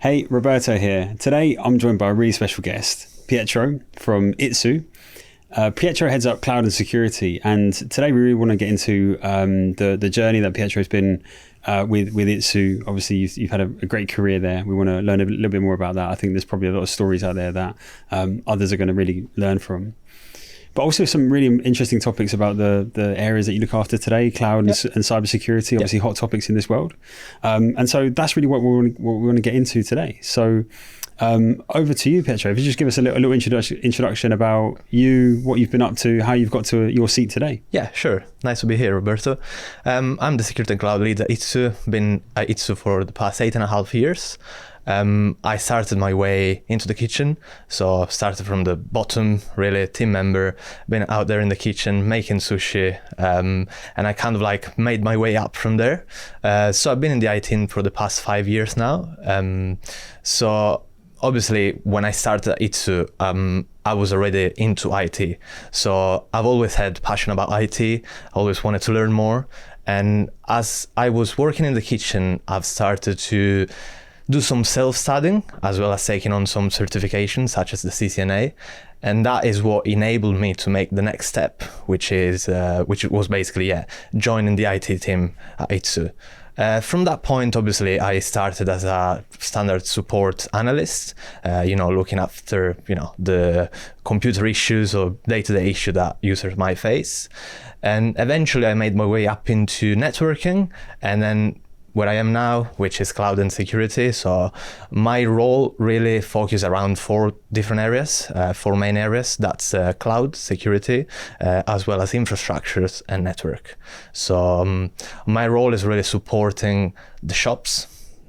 Hey, Roberto here. Today I'm joined by a really special guest, Pietro from itsu. Pietro heads up cloud and security, and today we really want to get into the journey that Pietro's been with itsu. Obviously, you've had a great career there. We want to learn a little bit more about that. I think there's probably a lot of stories out there that others are going to really learn from. But also some really interesting topics about the areas that you look after today, cloud and cybersecurity, obviously hot topics in this world. And so that's really what we want to get into today. So over to you, Pietro. If you just give us a little introduction about you, what you've been up to, how you've got to your seat today. Yeah, sure. Nice to be here, Roberto. I'm the security and cloud lead at itsu. Been at itsu for the past 8.5 years. I started my way into the kitchen, so I started from the bottom, really team member, been out there in the kitchen making sushi, and I kind of like made my way up from there. So I've been in the IT team for the past 5 years now. So obviously when I started at itsu, I was already into IT. So I've always had passion about IT, I always wanted to learn more. And as I was working in the kitchen, I've started to do some self-studying as well as taking on some certifications such as the CCNA, and that is what enabled me to make the next step, which was basically joining the IT team at itsu. From that point, obviously, I started as a standard support analyst, looking after the computer issues or day-to-day issue that users might face, and eventually I made my way up into networking, and then where I am now, which is cloud and security. So my role really focuses around 4 different areas, 4 main areas. That's cloud, security, as well as infrastructures and network. So my role is really supporting the shops,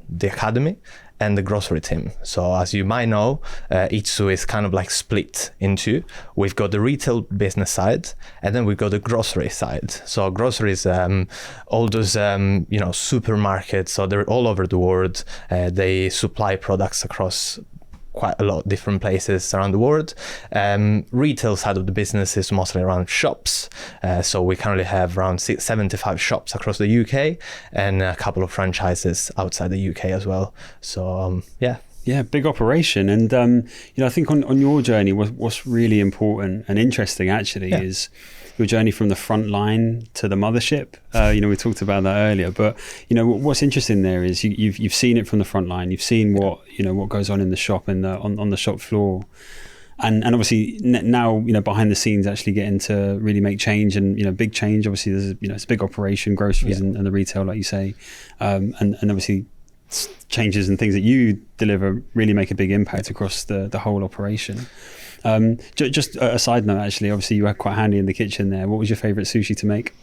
the academy, and the grocery team. So as you might know, itsu is kind of like split into, we've got the retail business side, and then we've got the grocery side. So groceries, all those supermarkets, so they're all over the world. They supply products across quite a lot of different places around the world. Retail side of the business is mostly around shops. So we currently have around 75 shops across the UK and a couple of franchises outside the UK as well. So Yeah, big operation. And I think on your journey, what's really important and interesting actually is your journey from the front line to the mothership. We talked about that earlier, but what's interesting there is you've seen it from the front line. You've seen what goes on in the shop and on the shop floor, and obviously now behind the scenes actually getting to really make change and big change. Obviously there's it's a big operation, groceries and the retail, like you say, and obviously changes and things that you deliver really make a big impact across the whole operation. Just a side note, actually, obviously you were quite handy in the kitchen there. What was your favorite sushi to make?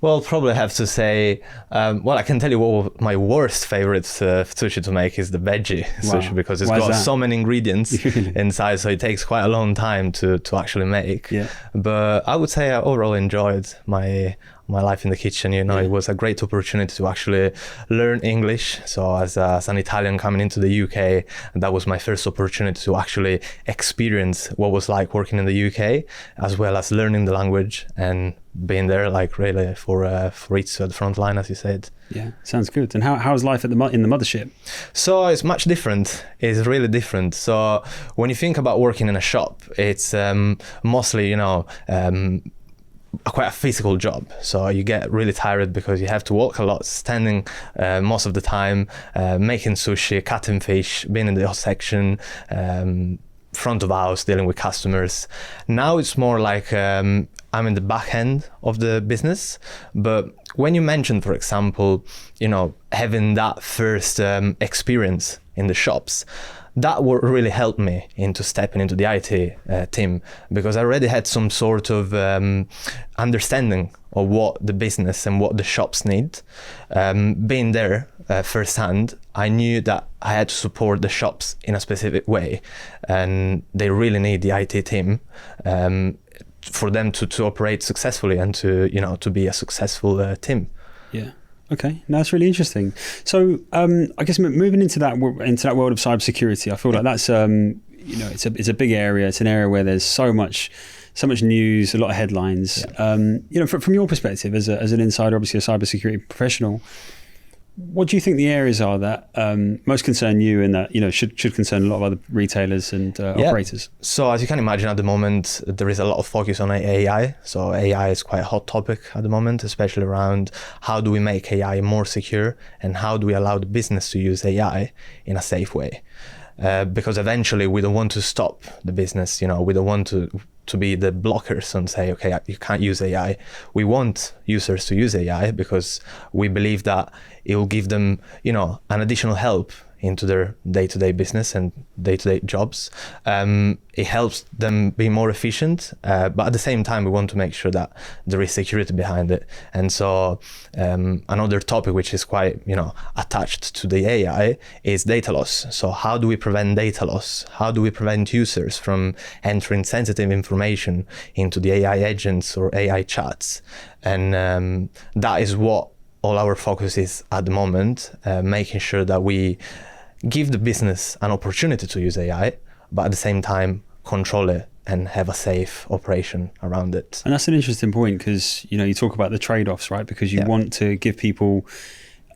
Well, probably have to say, I can tell you what my worst favorite sushi to make is the veggie sushi, because it's got so many ingredients inside, so it takes quite a long time to actually make. Yeah. But I would say I overall enjoyed my life in the kitchen. It was a great opportunity to actually learn English. So as an Italian coming into the UK, that was my first opportunity to actually experience what was like working in the UK, as well as learning the language and being there like really for itsu at the front line, as you said. Yeah, sounds good. And how's life in the mothership? So it's much different. It's really different. So when you think about working in a shop, it's mostly quite a physical job. So you get really tired because you have to walk a lot, standing most of the time, making sushi, cutting fish, being in the hot section, front of house, dealing with customers. Now it's more like I'm in the back end of the business. But when you mentioned, for example, having that first experience in the shops, that would really help me into stepping into the IT team, because I already had some sort of understanding of what the business and what the shops need. Being there firsthand, I knew that I had to support the shops in a specific way, and they really need the IT team for them to operate successfully and to be a successful team. Yeah. Okay, no, that's really interesting. So I guess moving into that world of cybersecurity, I feel like that's it's a big area. It's an area where there's so much news, a lot of headlines. From your perspective as an insider, obviously a cybersecurity professional, what do you think the areas are that most concern you, and that should concern a lot of other retailers and operators? So as you can imagine, at the moment there is a lot of focus on AI. So AI is quite a hot topic at the moment, especially around how do we make AI more secure and how do we allow the business to use AI in a safe way. Because eventually we don't want to stop the business. We don't want to be the blockers and say, okay, you can't use AI. We want users to use AI because we believe that it will give them, an additional help into their day-to-day business and day-to-day jobs. It helps them be more efficient, but at the same time, we want to make sure that there is security behind it. And so another topic which is quite, attached to the AI is data loss. So how do we prevent data loss? How do we prevent users from entering sensitive information into the AI agents or AI chats? And that is what all our focus is at the moment, making sure that we give the business an opportunity to use AI, but at the same time control it and have a safe operation around it. And that's an interesting point, because you talk about the trade-offs, right? Because you want to give people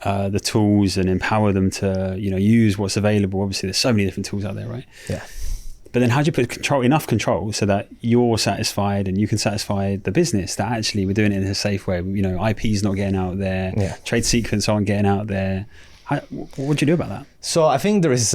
the tools and empower them to use what's available. Obviously there's so many different tools out there, right? Yeah. But then how do you put enough control so that you're satisfied and you can satisfy the business that actually we're doing it in a safe way? IP is not getting out there, trade secrets aren't getting out there. What do you do about that? So I think there is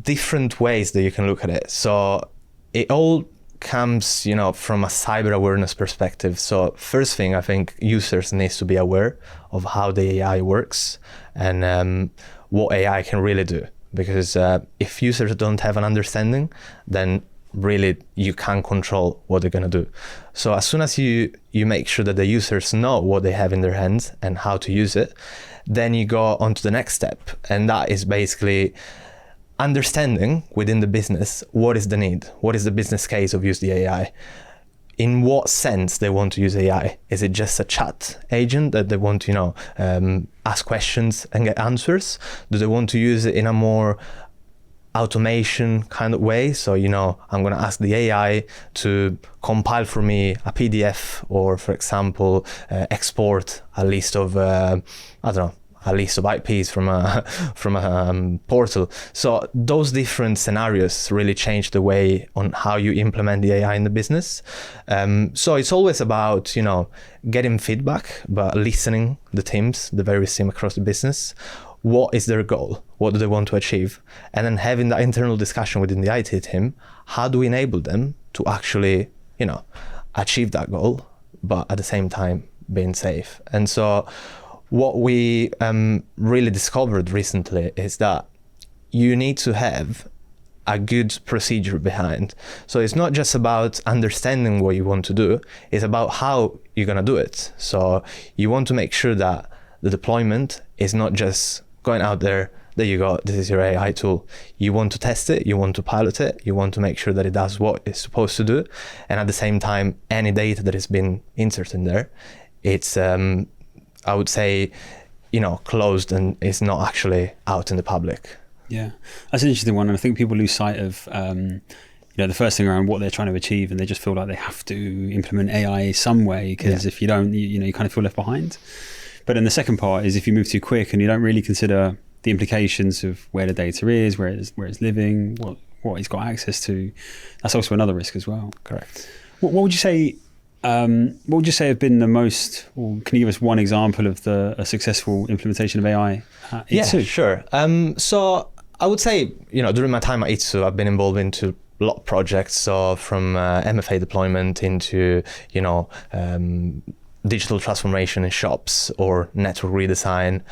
different ways that you can look at it. So it all comes, from a cyber awareness perspective. So first thing, I think users needs to be aware of how the AI works and what AI can really do. Because if users don't have an understanding, then really you can't control what they're going to do. So as soon as you make sure that the users know what they have in their hands and how to use it, then you go on to the next step. And that is basically understanding within the business, what is the need? What is the business case of use the AI? In what sense they want to use AI? Is it just a chat agent that they want to, ask questions and get answers? Do they want to use it in a more automation kind of way? So, I'm going to ask the AI to compile for me a PDF, or for example, export a list of, a list of IPs from a portal. So those different scenarios really change the way on how you implement the AI in the business. So it's always about, getting feedback, but listening the teams, the various teams across the business. What is their goal? What do they want to achieve? And then having that internal discussion within the IT team, how do we enable them to actually, achieve that goal, but at the same time being safe? And so what we really discovered recently is that you need to have a good procedure behind. So it's not just about understanding what you want to do, it's about how you're going to do it. So you want to make sure that the deployment is not just going out there, there you go, this is your AI tool. You want to test it, you want to pilot it, you want to make sure that it does what it's supposed to do. And at the same time, any data that has been inserted in there, it's I would say, closed and is not actually out in the public. Yeah, that's an interesting one. And I think people lose sight of, the first thing around what they're trying to achieve, and they just feel like they have to implement AI some way, because if you don't, you kind of feel left behind. But then the second part is if you move too quick and you don't really consider the implications of where the data is, where it's living, what it's got access to, that's also another risk as well. Correct. What would you say? What would you say have been the most, or can you give us one example of a successful implementation of AI at itsu? Yeah, sure. So I would say, during my time at itsu, I've been involved into a lot of projects. So from MFA deployment into, digital transformation in shops or network redesign.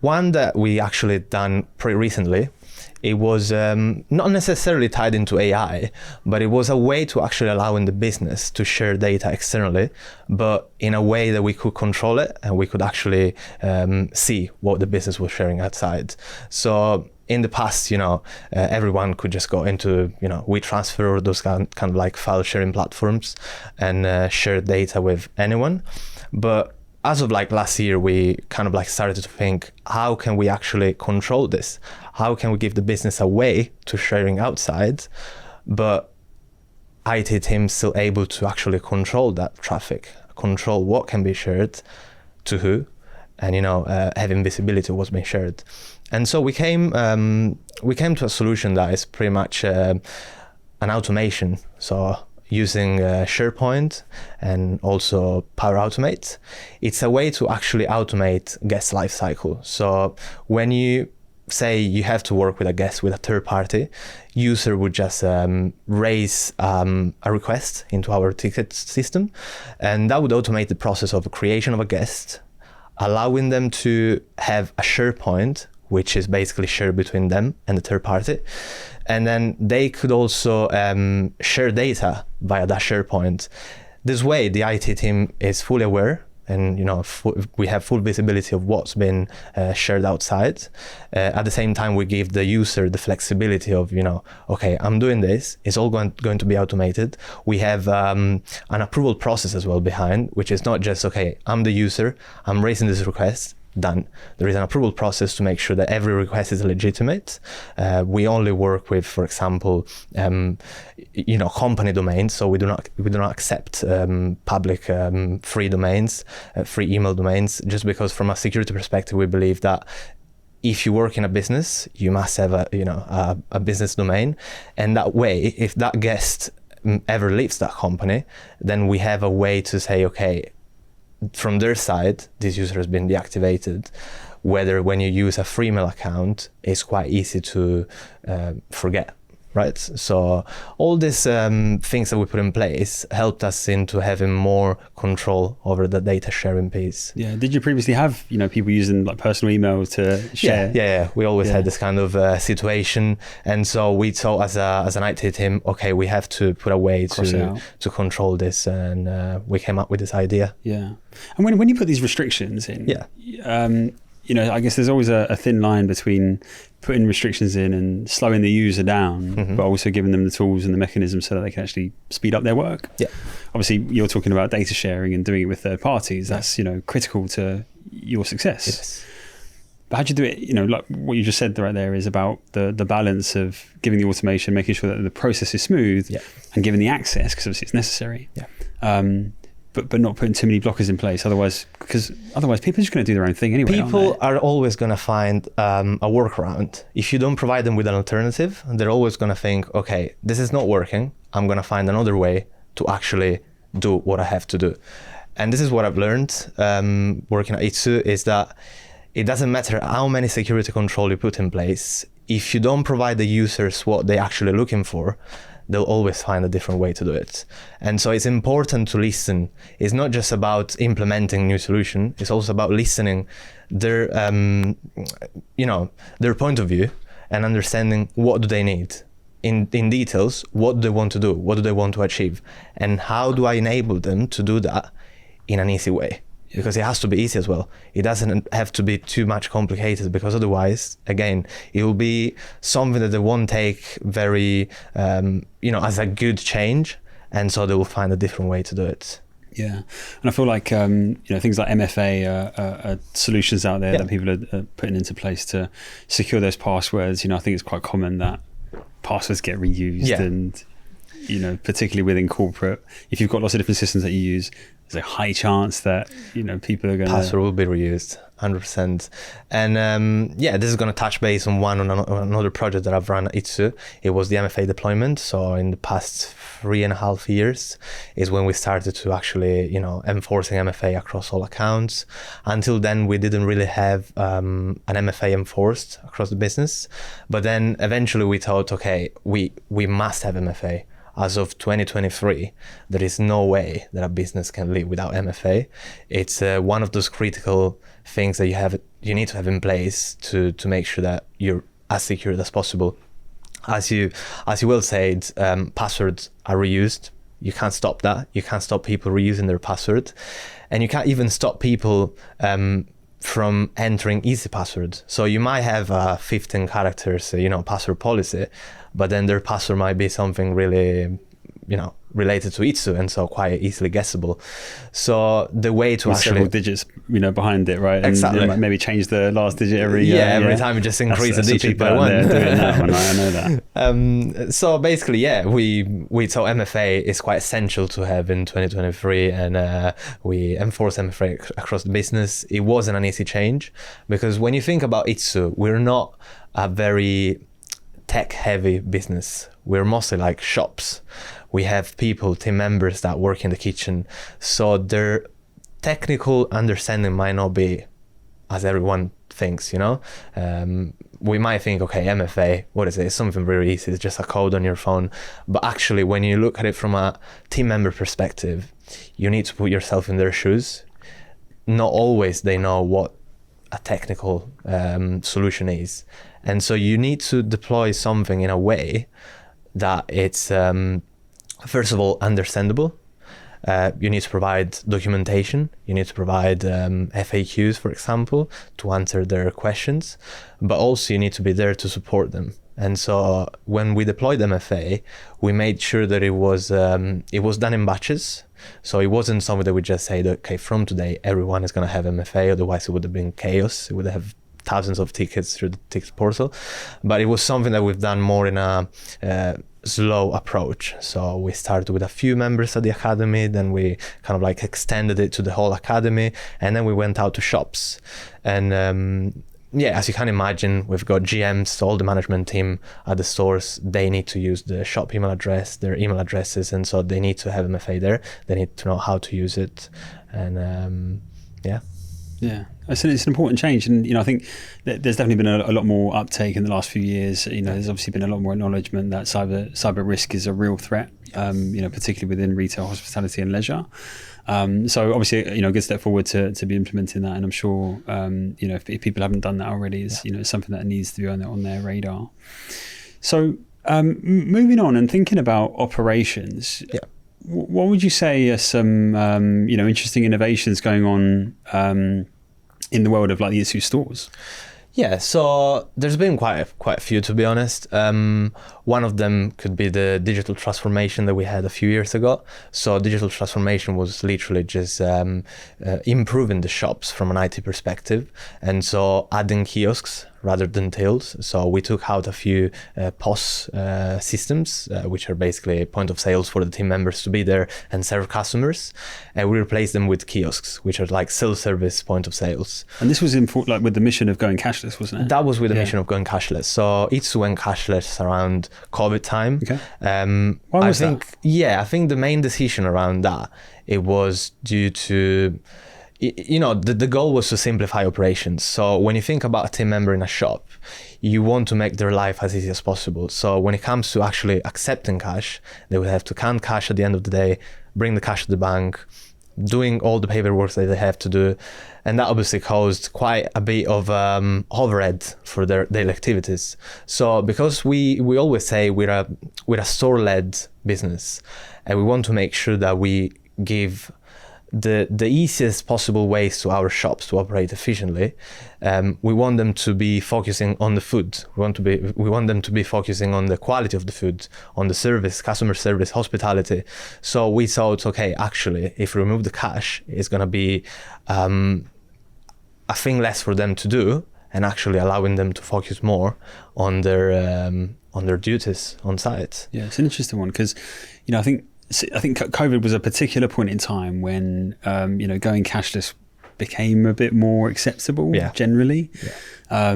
One that we actually done pretty recently, it was not necessarily tied into AI, but it was a way to actually allowing the business to share data externally, but in a way that we could control it and we could actually see what the business was sharing outside. So in the past, everyone could just go into, WeTransfer or those kind of like file sharing platforms and share data with anyone. But as of like last year, we kind of like started to think, how can we actually control this? How can we give the business a way to sharing outside, but IT teams still able to actually control that traffic, control what can be shared to who, and having visibility of what's being shared. And so we came to a solution that is pretty much an automation. So using SharePoint and also Power Automate, it's a way to actually automate guest lifecycle. So when you say you have to work with a guest with a third party, user would just raise a request into our ticket system, and that would automate the process of creation of a guest, allowing them to have a SharePoint, which is basically shared between them and the third party. And then they could also share data via that SharePoint. This way, the IT team is fully aware, and we have full visibility of what's been shared outside. At the same time, we give the user the flexibility of, okay, I'm doing this. It's all going to be automated. We have an approval process as well behind, which is not just, okay, I'm the user, I'm raising this request, done. There is an approval process to make sure that every request is legitimate. We only work with, for example, company domains, so we do not accept public free domains, free email domains, just because from a security perspective we believe that if you work in a business, you must have a business domain, and that way, if that guest ever leaves that company, then we have a way to say, okay, from their side, this user has been deactivated. Whether when you use a free email account, it's quite easy to forget, right? So all these things that we put in place helped us into having more control over the data sharing piece. Yeah. Did you previously have people using like personal email to share? Yeah. We always had this kind of situation, and so we thought as an IT team, okay, we have to put a way to control this, and we came up with this idea. Yeah. And when you put these restrictions in, I guess there's always a thin line between putting restrictions in and slowing the user down, but also giving them the tools and the mechanisms so that they can actually speed up their work. Yeah. Obviously, you're talking about data sharing and doing it with third parties. That's critical to your success. Yes. But how do you do it? Like what you just said right there is about the balance of giving the automation, making sure that the process is smooth, and giving the access, because obviously it's necessary. Yeah. But not putting too many blockers in place, because otherwise people are just going to do their own thing anyway. People are always going to find a workaround. If you don't provide them with an alternative, they're always going to think, okay, this is not working. I'm going to find another way to actually do what I have to do. And this is what I've learned working at itsu, is that it doesn't matter how many security control you put in place. If you don't provide the users what they're actually looking for, they'll always find a different way to do it. And so it's important to listen. It's not just about implementing new solution. It's also about listening their point of view and understanding what do they need in details. What do they want to do? What do they want to achieve? And how do I enable them to do that in an easy way? Because it has to be easy as well. It doesn't have to be too much complicated, because otherwise, again, it will be something that they won't take very, as a good change. And so they will find a different way to do it. Yeah. And I feel like, things like MFA are solutions out there that people are putting into place to secure those passwords. I think it's quite common that passwords get reused and, particularly within corporate, if you've got lots of different systems that you use, there's a high chance that people are going to... Password will be reused, 100%. And this is going to touch base on another project that I've run at itsu. It was the MFA deployment. So in the past 3.5 years is when we started to actually, enforcing MFA across all accounts. Until then, we didn't really have an MFA enforced across the business. But then eventually we thought, okay, we must have MFA. As of 2023, there is no way that a business can live without MFA. It's one of those critical things that you need to have in place to make sure that you're as secure as possible. As you well said, passwords are reused. You can't stop that. You can't stop people reusing their password, and you can't even stop people from entering easy passwords. So you might have 15 characters, password policy, but then their password might be something really, related to itsu, and so quite easily guessable. So the way to actually... several digits, behind it, right? Exactly. And maybe change the last digit every... every time you just increase the digit by one. Doing that one, I know So basically, yeah, we thought MFA is quite essential to have in 2023, and we enforce MFA across the business. It wasn't an easy change because when you think about itsu, we're not a very tech-heavy business. We're mostly like shops. We have people, team members that work in the kitchen, so their technical understanding might not be as everyone thinks, you know. We might think, okay, MFA, what is it? It's something very easy. It's just a code on your phone. But actually, when you look at it from a team member perspective, you need to put yourself in their shoes. Not always they know what a technical solution is. And so you need to deploy something in a way that it's, first of all, understandable. You need to provide documentation. You need to provide FAQs, for example, to answer their questions. But also you need to be there to support them. And so when we deployed MFA, we made sure that it was done in batches. So it wasn't something that we just said, okay, from today, everyone is going to have MFA. Otherwise, it would have been chaos. It would have thousands of tickets through the tickets portal. But it was something that we've done more in a slow approach. So we started with a few members at the academy, then we kind of like extended it to the whole academy, and then we went out to shops. And yeah, as you can imagine, we've got GMs, all the management team at the stores. They need to use the shop email address, their email addresses, and so they need to have MFA there. They need to know how to use it, and yeah. Yeah, it's an important change, and I think that there's definitely been a lot more uptake in the last few years. There's obviously been a lot more acknowledgement that cyber risk is a real threat. Particularly within retail, hospitality, and leisure. So obviously, a good step forward to be implementing that, and I'm sure if people haven't done that already, is something that needs to be on their radar. So moving on and thinking about operations. Yeah. What would you say are some interesting innovations going on in the world of like the itsu stores? Yeah, so there's been quite a few, to be honest. One of them could be the digital transformation that we had a few years ago. So digital transformation was literally just improving the shops from an IT perspective, and so adding kiosks rather than tills. So we took out a few POS systems, which are basically point of sales for the team members to be there and serve customers. And we replaced them with kiosks, which are like self-service point of sales. And this was like with the mission of going cashless, wasn't it? That was with the mission of going cashless. So itsu went cashless around COVID time. Okay. Why was that? Yeah, I think the main decision around that, it was due to, the goal was to simplify operations. So when you think about a team member in a shop, you want to make their life as easy as possible. So when it comes to actually accepting cash, they would have to count cash at the end of the day, bring the cash to the bank, doing all the paperwork that they have to do. And that obviously caused quite a bit of overhead for their daily activities. So because we always say we're a store-led business, and we want to make sure that we give the easiest possible ways to our shops to operate efficiently. We want them to be focusing on the food. We want them to be focusing on the quality of the food, on the service, customer service, hospitality. So we thought, okay, actually, if we remove the cash, it's going to be a thing less for them to do, and actually allowing them to focus more on their duties on site. Yeah, it's an interesting one because, I think COVID was a particular point in time when, going cashless became a bit more acceptable generally. Yeah.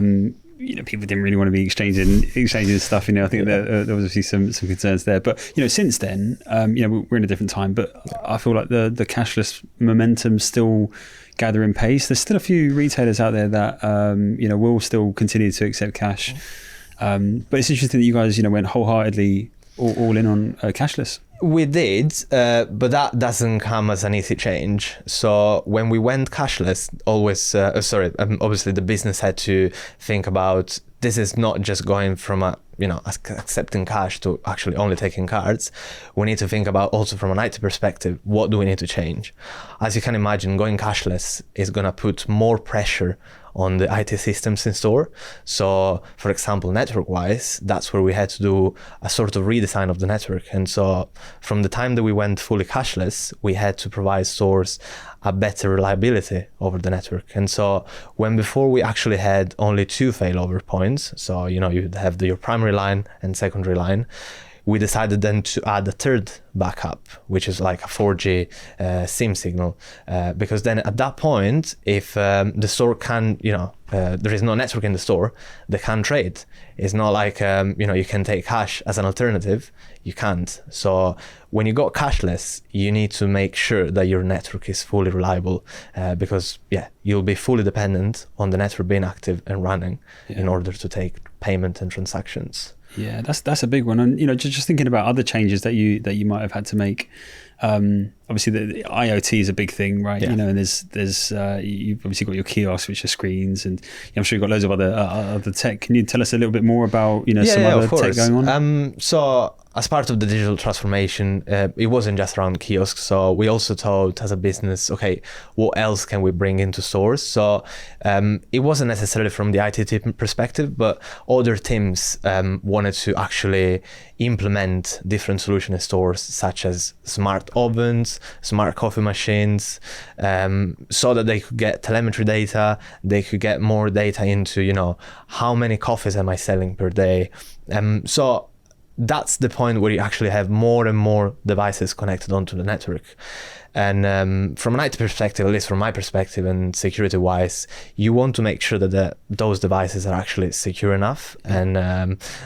People didn't really want to be exchanging stuff. I think there was obviously some concerns there. But, since then, we're in a different time. But I feel like the cashless momentum's still gathering pace. There's still a few retailers out there that, will still continue to accept cash. But it's interesting that you guys, went wholeheartedly all in on cashless. We did, but that doesn't come as an easy change. So when we went cashless, obviously the business had to think about, this is not just going from accepting cash to actually only taking cards. We need to think about also from an IT perspective, what do we need to change? As you can imagine, going cashless is going to put more pressure on the IT systems in store. So, for example, network-wise, that's where we had to do a sort of redesign of the network. And so from the time that we went fully cashless, we had to provide stores a better reliability over the network. And so when before we actually had only 2 failover points, so you'd have your primary line and secondary line, we decided then to add a third backup, which is like a 4G SIM signal, because then at that point, if the store can, there is no network in the store, they can trade. It's not like, you can take cash as an alternative. You can't. So when you go cashless, you need to make sure that your network is fully reliable, because you'll be fully dependent on the network being active and running in order to take payment and transactions. Yeah, that's a big one. And just thinking about other changes that you might have had to make. Obviously, the IoT is a big thing, right? Yeah. And there's you've obviously got your kiosks, which are screens, and I'm sure you've got loads of other tech. Can you tell us a little bit more about some other tech going on? So as part of the digital transformation, it wasn't just around kiosks. So we also thought as a business, okay, what else can we bring into stores? So it wasn't necessarily from the IT team perspective, but other teams wanted to actually implement different solutions in stores, such as smart ovens, smart coffee machines, so that they could get telemetry data, they could get more data into, how many coffees am I selling per day? So that's the point where you actually have more and more devices connected onto the network. And from an IT perspective, at least from my perspective and security wise, you want to make sure that those devices are actually secure enough. And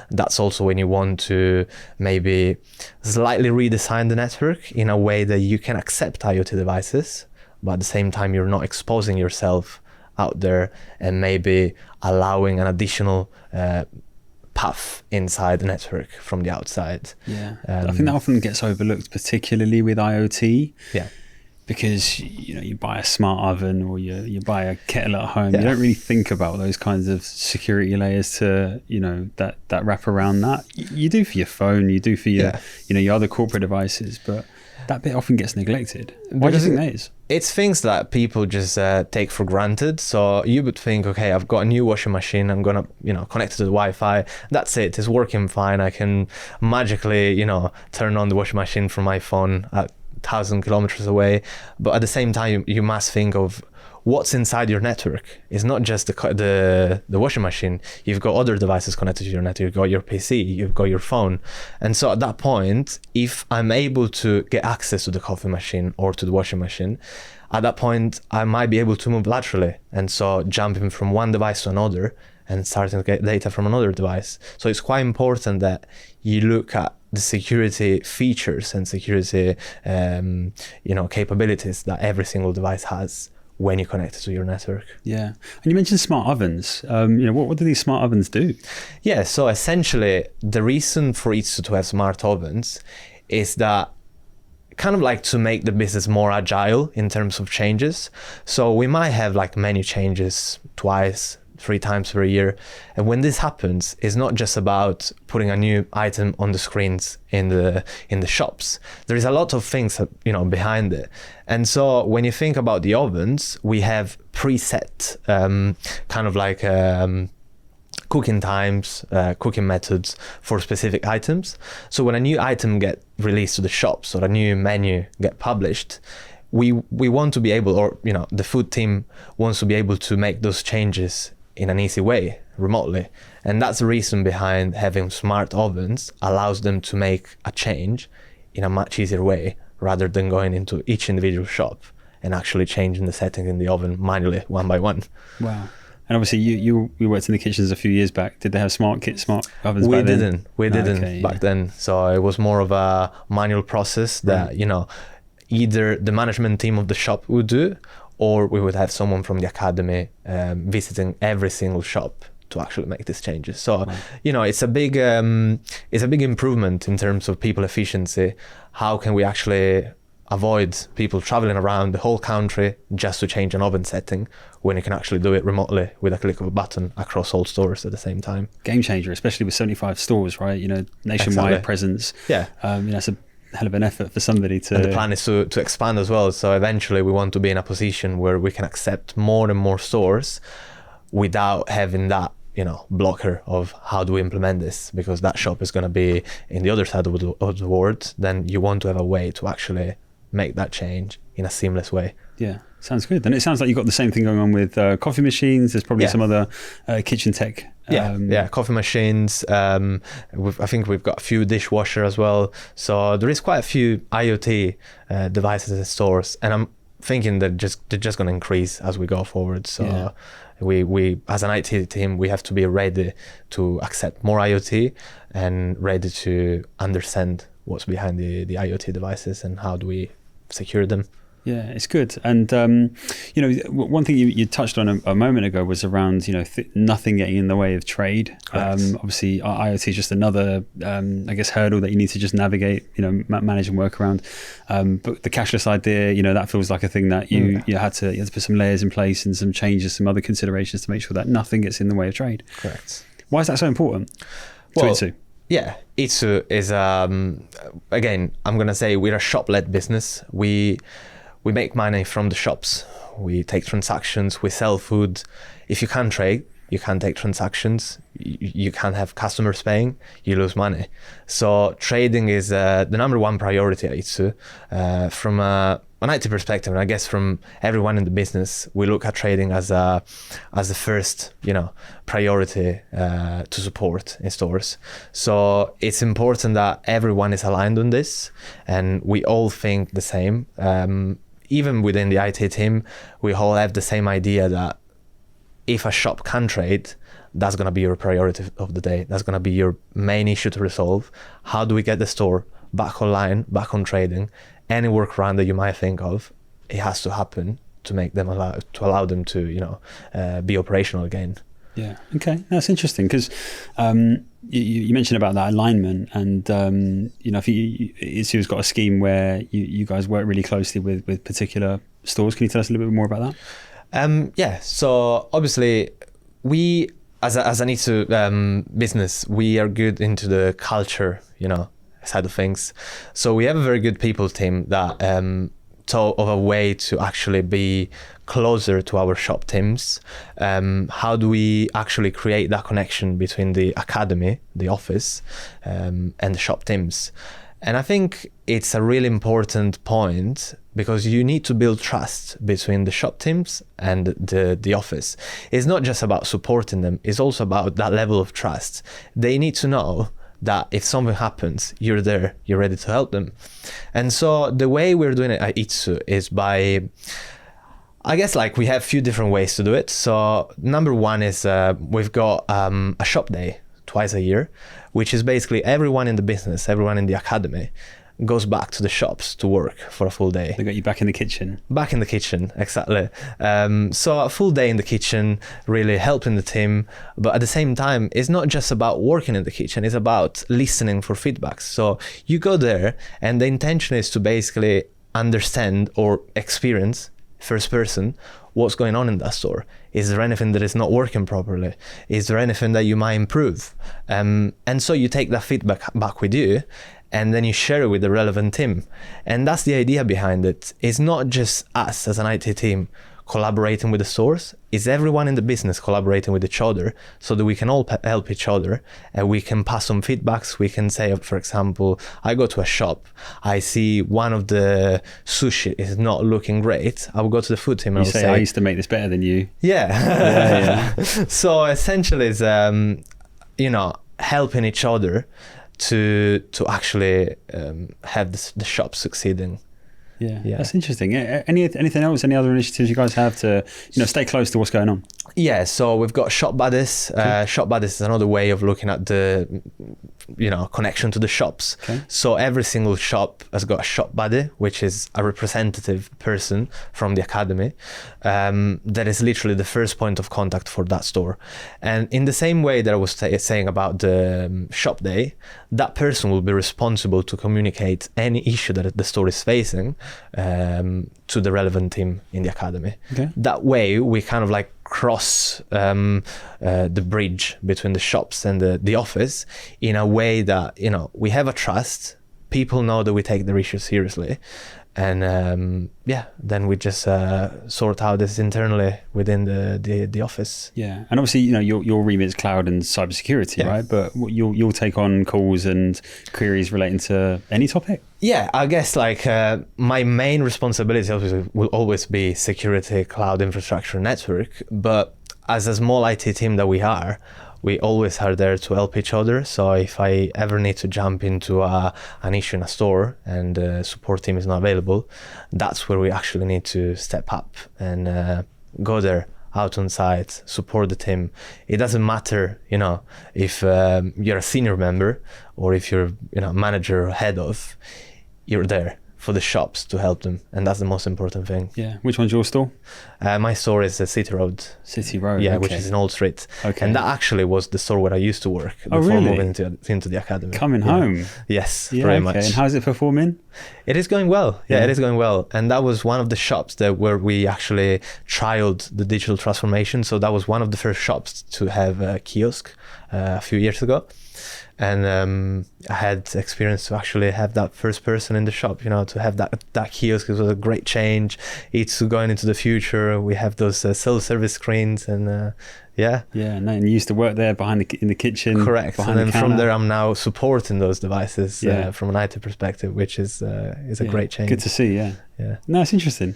that's also when you want to maybe slightly redesign the network in a way that you can accept IoT devices, but at the same time, you're not exposing yourself out there and maybe allowing an additional path inside the network from the outside. Yeah, I think that often gets overlooked, particularly with IoT. Yeah. Because you buy a smart oven or you buy a kettle at home, you don't really think about those kinds of security layers to that wrap around that. You do for your phone, you do for your your other corporate devices, but that bit often gets neglected. Why do you think that is? It's things that people just take for granted. So you would think, okay, I've got a new washing machine, I'm gonna connect it to the Wi-Fi. That's it. It's working fine. I can magically turn on the washing machine from my phone at 1,000 kilometers away. But at the same time, you must think of what's inside your network. It's not just the washing machine. You've got other devices connected to your network. You've got your PC, you've got your phone. And so at that point, if I'm able to get access to the coffee machine or to the washing machine, at that point, I might be able to move laterally. And so jumping from one device to another and starting to get data from another device. So it's quite important that you look at the security features and security capabilities that every single device has when you connect it to your network. Yeah. And you mentioned smart ovens. What do these smart ovens do? Yeah, so essentially the reason for itsu to have smart ovens is that kind of like to make the business more agile in terms of changes. So we might have like menu changes twice, 3 times per year. And when this happens, it's not just about putting a new item on the screens in the shops. There is a lot of things behind it. And so when you think about the ovens, we have preset kind of like cooking times, cooking methods for specific items. So when a new item get released to the shops or a new menu get published, we want to be able, or the food team wants to be able to make those changes in an easy way, remotely. And that's the reason behind having smart ovens allows them to make a change in a much easier way rather than going into each individual shop and actually changing the settings in the oven manually one by one. Wow. And obviously you worked in the kitchens a few years back. Did they have smart ovens back then? We didn't back then. So it was more of a manual process that, either the management team of the shop would do, or we would have someone from the academy visiting every single shop to actually make these changes. So, it's a big improvement in terms of people efficiency. How can we actually avoid people traveling around the whole country just to change an oven setting when you can actually do it remotely with a click of a button across all stores at the same time? Game changer, especially with 75 stores, right? Nationwide presence. Yeah. That's a hell of an effort for somebody to... And the plan is to expand as well. So eventually we want to be in a position where we can accept more and more stores without having that, blocker of how do we implement this, because that shop is going to be in the other side of the world. Then you want to have a way to actually make that change in a seamless way. Yeah, sounds good. And it sounds like you've got the same thing going on with coffee machines. There's probably some other kitchen tech. Coffee machines. I think we've got a few dishwasher as well. So there is quite a few IoT devices in stores, and I'm thinking that they're just going to increase as we go forward. So we as an IT team, we have to be ready to accept more IoT and ready to understand what's behind the IoT devices and how do we secure them. Yeah, it's good. And, one thing you touched on a moment ago was around, nothing getting in the way of trade. Obviously, IoT is just another, hurdle that you need to just navigate, manage and work around. But the cashless idea, that feels like a thing that you had to put some layers in place and some changes, some other considerations to make sure that nothing gets in the way of trade. Correct. Why is that so important to itsu? Yeah, itsu is, again, I'm going to say we're a shop-led business. We make money from the shops. We take transactions. We sell food. If you can't trade, you can't take transactions. You can't have customers paying. You lose money. So trading is the number one priority at itsu. From an IT perspective, and I guess from everyone in the business, we look at trading as the first, priority to support in stores. So it's important that everyone is aligned on this, and we all think the same. Even within the IT team, we all have the same idea that if a shop can trade, that's going to be your priority of the day. That's going to be your main issue to resolve. How do we get the store back online, back on trading? Any workaround that you might think of, it has to happen to make them allow them to be operational again. Yeah. Okay, that's interesting because you mentioned about that alignment, and I think itsu's got a scheme where you guys work really closely with particular stores. Can you tell us a little bit more about that? So obviously we as an itsu business, we are good into the culture, side of things. So we have a very good people team that thought of a way to actually be closer to our shop teams. How do we actually create that connection between the academy, the office, and the shop teams? And I think it's a really important point because you need to build trust between the shop teams and the office. It's not just about supporting them, it's also about that level of trust. They need to know that if something happens, you're there, you're ready to help them. And so the way we're doing it at itsu is by, I guess we have a few different ways to do it. So number one is we've got a shop day twice a year, which is basically everyone in the business, everyone in the academy goes back to the shops to work for a full day. They got you back in the kitchen. Back in the kitchen, exactly. So a full day in the kitchen, really helping the team. But at the same time, it's not just about working in the kitchen, it's about listening for feedbacks. So you go there and the intention is to basically understand or experience first person what's going on in that store. Is there anything that is not working properly? Is there anything that you might improve? And so you take that feedback back with you, and then you share it with the relevant team. And that's the idea behind it. It's not just us as an IT team collaborating with the stores, it's everyone in the business collaborating with each other so that we can all help each other, and we can pass on feedbacks. We can say, for example, I go to a shop, I see one of the sushi is not looking great, I will go to the food team and I'll say, I used to make this better than you. Yeah. So essentially it's, helping each other to actually have the shop succeeding. Yeah, that's interesting. Anything else? Any other initiatives you guys have to stay close to what's going on? Yeah, so we've got shop buddies. Cool. Shop buddies is another way of looking at the connection to the shops. Okay. So every single shop has got a shop buddy, which is a representative person from the academy. That is literally the first point of contact for that store. And in the same way that I was saying about the shop day, that person will be responsible to communicate any issue that the store is facing to the relevant team in the academy. Okay. That way we kind of cross the bridge between the shops and the office in a way that we have a trust. People know that we take their issues seriously, And then we just sort out this internally within the office. Yeah, and obviously, your remit is cloud and cybersecurity, right? But you'll take on calls and queries relating to any topic. Yeah, I guess like my main responsibility obviously will always be security, cloud infrastructure, network. But as a small IT team that we always are there to help each other. So if I ever need to jump into an issue in a store and the support team is not available, that's where we actually need to step up and go there, out on site, support the team. It doesn't matter, if you're a senior member or if you're, manager or head of, you're there for the shops to help them, and that's the most important thing. Yeah. Which one's your store? My store is City Road. City Road. Yeah, okay. which is in Old Street. Okay. And that actually was the store where I used to work before moving into the academy. Coming home. Yes, Yeah, pretty okay. much. And how's it performing? It is going well. Yeah, it is going well. And that was one of the shops where we actually trialed the digital transformation. So that was one of the first shops to have a kiosk a few years ago. And I had experience to actually have that first person in the shop, to have that kiosk. It was a great change. It's going into the future. We have those self-service screens and yeah. Yeah, and you used to work there in the kitchen. Correct. And then from there, I'm now supporting those devices from an IT perspective, which is a great change. Good to see, yeah. Yeah. No, it's interesting.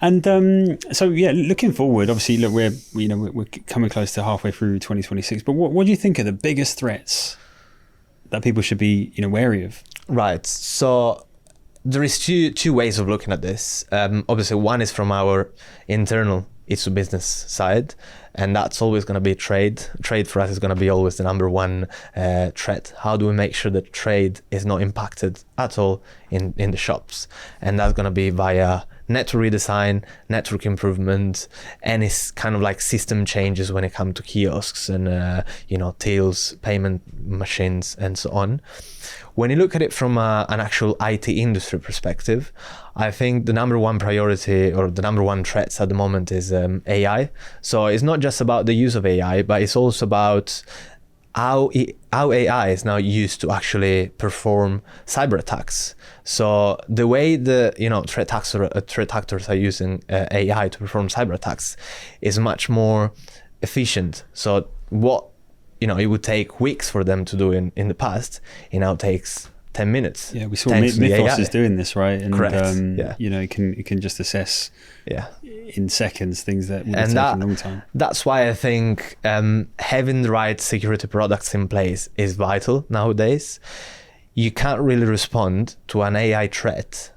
And looking forward, obviously, look, we're coming close to halfway through 2026. But what do you think are the biggest threats that people should be, wary of? Right. So there is two ways of looking at this. Obviously, one is from our internal itsu business side, and that's always going to be trade. Trade for us is going to be always the number one threat. How do we make sure that trade is not impacted at all in the shops? And that's going to be via network redesign, network improvement, any kind of like system changes when it comes to kiosks and tills, payment machines, and so on. When you look at it from an actual IT industry perspective, I think the number one priority or the number one threats at the moment is AI. So it's not just about the use of AI, but it's also about how AI is now used to actually perform cyber attacks. So the way the threat actors are using AI to perform cyber attacks is much more efficient. So what it would take weeks for them to do in the past, it now takes 10 minutes. Yeah, we saw Mythos is doing this, right? And, correct. It can just assess in seconds things that would have taken a long time. That's why I think having the right security products in place is vital nowadays. You can't really respond to an AI threat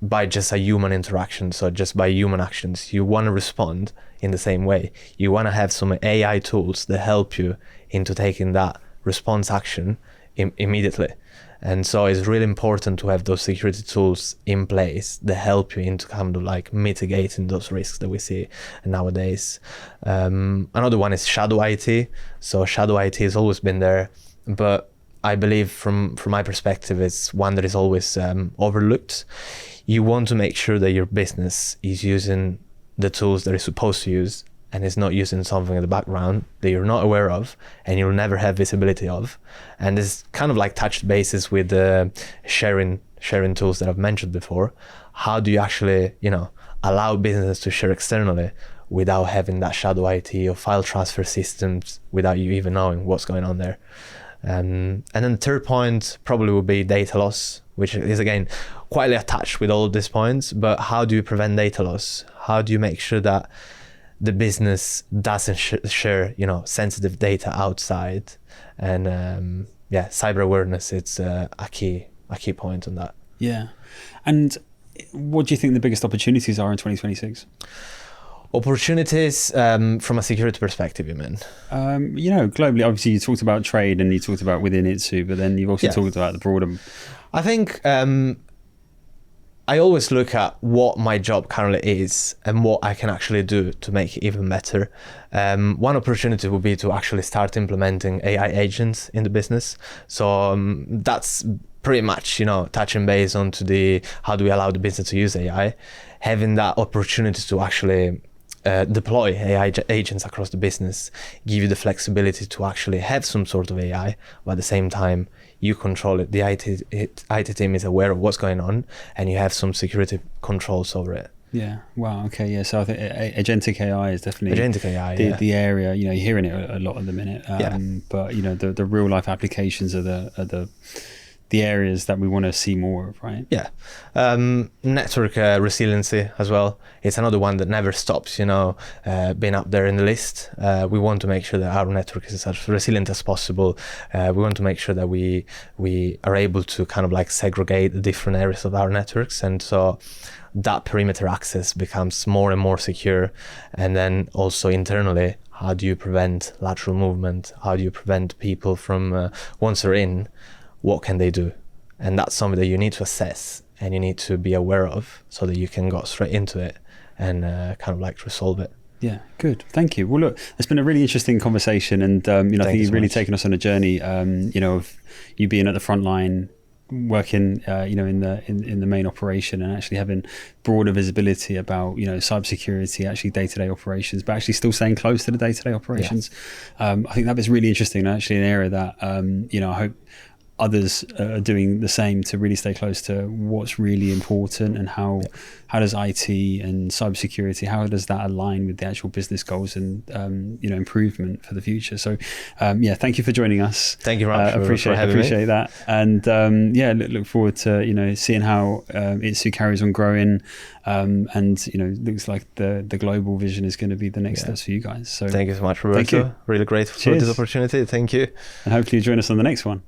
by just a human interaction, so just by human actions. You want to respond in the same way. You want to have some AI tools that help you into taking that response action immediately. And so it's really important to have those security tools in place that help you into kind of like mitigating those risks that we see nowadays. Another one is shadow IT. So shadow IT has always been there, but I believe from my perspective, it's one that is always overlooked. You want to make sure that your business is using the tools that it's supposed to use and is not using something in the background that you're not aware of and you'll never have visibility of. And this kind of like touched bases with the sharing tools that I've mentioned before. How do you actually, allow business to share externally without having that shadow IT or file transfer systems without you even knowing what's going on there? And then the third point probably would be data loss, which is again quietly attached with all of these points. But how do you prevent data loss? How do you make sure that the business doesn't share, sensitive data outside? And cyber awareness, it's a key point on that. Yeah. And what do you think the biggest opportunities are in 2026? Opportunities from a security perspective, you mean? Globally, obviously you talked about trade and you talked about within itsu, but then you've also talked about the broader. I think I always look at what my job currently is and what I can actually do to make it even better. One opportunity would be to actually start implementing AI agents in the business. So that's pretty much, touching base onto how do we allow the business to use AI, having that opportunity to actually deploy AI agents across the business, give you the flexibility to actually have some sort of AI, but at the same time, you control it. The IT team is aware of what's going on, and you have some security controls over it. Yeah. Wow. Okay. Yeah. So I think agentic AI is definitely the area. You know, you're hearing it a lot at the minute. But you know, the real life applications are the areas that we want to see more of, right? Yeah. Network resiliency as well. It's another one that never stops, you know, being up there in the list. We want to make sure that our network is as resilient as possible. We want to make sure that we are able to kind of like segregate the different areas of our networks. And so that perimeter access becomes more and more secure. And then also internally, how do you prevent lateral movement? How do you prevent people from, once they're in, what can they do? And that's something that you need to assess and you need to be aware of so that you can go straight into it and kind of like resolve it. Yeah, good. Thank you. Well, look, it's been a really interesting conversation, and you know, I think you've really taken us on a journey. You know, of you being at the front line, working, you know, in the main operation, and actually having broader visibility about, you know, cybersecurity, actually day-to-day operations, but actually still staying close to the day-to-day operations. I think that was really interesting, and actually an area that you know, I hope others are doing the same to really stay close to what's really important, and how does IT and cybersecurity, how does that align with the actual business goals and you know, improvement for the future. So yeah, thank you for joining us. Thank you very much. Appreciate that. And yeah, look forward to, you know, seeing how itsu carries on growing, and you know, looks like the global vision is going to be the next steps for you guys. So thank you so much, Roberto. Thank you. Really grateful for this opportunity. Thank you. And hopefully you join us on the next one.